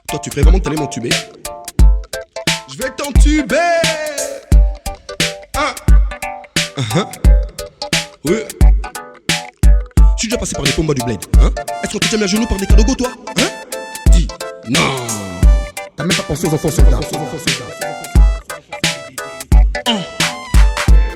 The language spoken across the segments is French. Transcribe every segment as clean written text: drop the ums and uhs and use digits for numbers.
Toi, tu croyais vraiment que t'allais m'entuber? Je vais t'entuber. Hein? Oui. Je suis déjà passé par les combats du bled, hein? Est-ce qu'on te tient à genoux par des cadogo, toi? Hein? Dis non. T'as même pas pensé aux enfants soldats.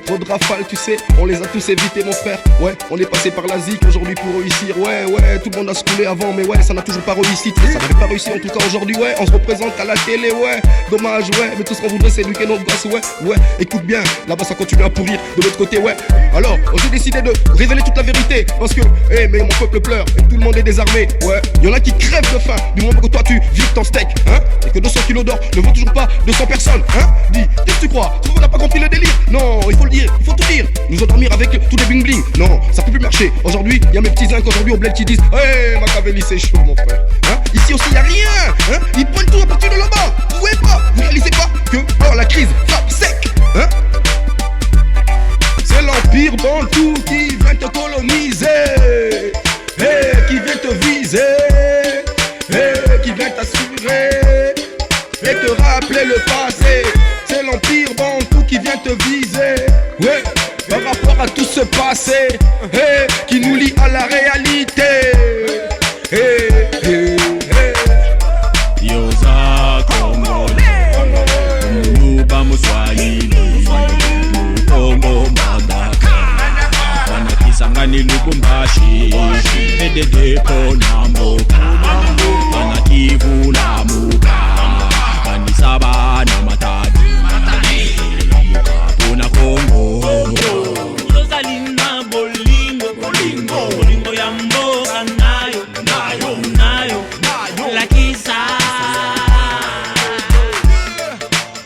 Trop de rafales, tu sais, on les a tous évités, mon frère. Ouais, on est passé par la zik aujourd'hui pour réussir. Ouais, tout le monde a se coulé avant, mais ouais, ça n'a toujours pas réussi. Ça n'avait pas réussi en tout cas aujourd'hui, ouais. On se représente à la télé, ouais. Dommage, ouais, mais tout ce qu'on voudrait, c'est éduquer nos gosses, ouais. Écoute bien, là-bas ça continue à pourrir. De l'autre côté, ouais. Alors, j'ai décidé de révéler toute la vérité. Parce que, mais mon peuple pleure et tout le monde est désarmé, ouais. Y'en a qui crèvent de faim du moment que toi tu vides ton steak, hein. Et que 200 kilos d'or ne vaut toujours pas 200 personnes, hein. Dis, qu'est-ce que tu crois? Tu vois qu'on n'a pas compris le délire? Non, il faut le dire. Il faut tout dire, nous endormir avec tous les bling bling. Non, ça peut plus marcher. Aujourd'hui, y a mes petits zincs aujourd'hui au bled qui disent hey, Machiavelli c'est chaud mon frère, hein. Ici aussi y a rien, hein. Ils pointent tout à partir de là-bas. Vous voyez pas, vous réalisez pas que la crise frappe sec, hein. C'est l'empire bantou qui vient te coloniser, qui vient te viser, qui vient t'assurer et te rappeler le passé. C'est l'empire bantou qui vient te viser, ouais, par rapport à tout ce passé, qui nous lie à la réalité. Yoza Congolais, Muluba Muswahili, Congo Mbagaka, Wanakisangani Lubumbashi, Edede Konamboka, Wanakivula Muka, Kanisaba na Matadi.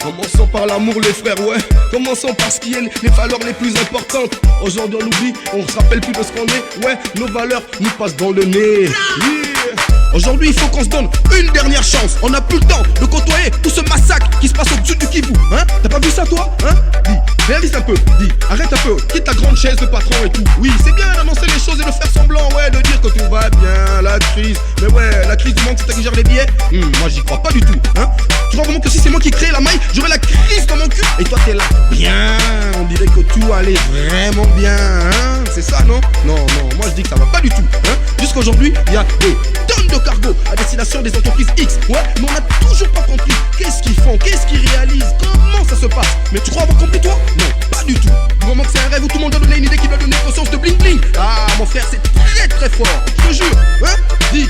Commençons par l'amour les frères, ouais. Commençons par ce qui est les valeurs les plus importantes. Aujourd'hui on oublie, on se rappelle plus de ce qu'on est. Ouais, nos valeurs nous passent dans le nez, Aujourd'hui il faut qu'on se donne une dernière chance. On n'a plus le temps de côtoyer tout ce massacre qui se passe au-dessus du Kivu, hein. T'as pas vu ça toi, hein? Dis, réalise un peu, dis, arrête un peu, quitte ta grande chaise de patron et tout. Oui, c'est bien d'annoncer les choses et de faire semblant, ouais, de dire que tout va bien, la crise. Mais ouais, la crise du manque, c'est toi qui gère les billets. Moi j'y crois pas du tout, hein. Tu crois vraiment que si c'est moi qui crée la maille, j'aurais la crise dans mon cul? Et toi t'es là, bien, on dirait que tout allait vraiment bien, hein. C'est ça, non? Non, moi je dis que ça va pas du tout, hein. Jusqu'aujourd'hui, il y a des tonnes de cargo à destination des entreprises X, ouais, mais on n'a toujours pas compris qu'est-ce qu'ils font, qu'est-ce qu'ils réalisent, comment ça se passe. Mais tu crois avoir compris toi? Non, pas du tout. Du moment que c'est un rêve où tout le monde doit donner une idée qui doit donner conscience de bling bling. Ah mon frère, c'est très très fort, je te jure, hein. Dis,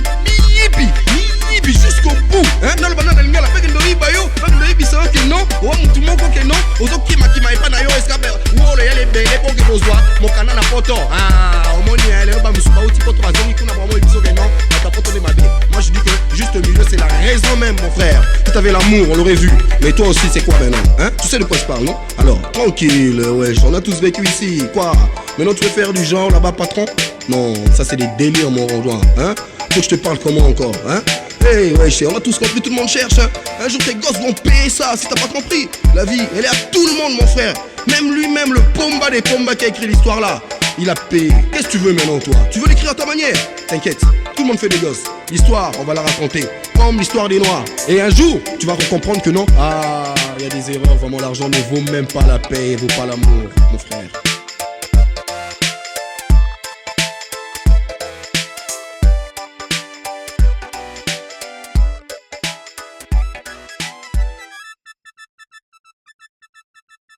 yippie jusqu'au bout, hein. Non le banane elle la pega ndo ibayo, pega ndo ibisa ok non, oh tout le monde ok non, ozo kima ipa na yo escape, oh le yale bele pour que bozwa, mon canana poto, ah omoni elle ba musuba uti poto bazongi kuna bravo ibiso ke non, ta poto de madé. Moi je dis que juste milieu c'est la raison même mon frère. Si t'avais l'amour on l'aurait vu, mais toi aussi c'est quoi maintenant, hein? Tu sais de quoi je parle non? Alors tranquille, wesh, on a tous vécu ici, quoi? Maintenant tu veux faire du genre là-bas patron? Non, ça c'est des délires mon rondouin, hein? Faut que je te parle comment encore, hein? Hey, wesh, on a tous compris, tout le monde cherche, hein? Un jour tes gosses vont payer ça, si t'as pas compris. La vie, elle est à tout le monde mon frère. Même lui-même, le Pomba des Pomba qui a écrit l'histoire là, il a payé. Qu'est-ce que tu veux maintenant toi? Tu veux l'écrire à ta manière? T'inquiète, tout le monde fait des gosses. L'histoire, on va la raconter, comme l'histoire des Noirs. Et un jour, tu vas comprendre que non. Ah, il y a des erreurs, vraiment l'argent ne vaut même pas la paix, vaut pas l'amour, mon frère.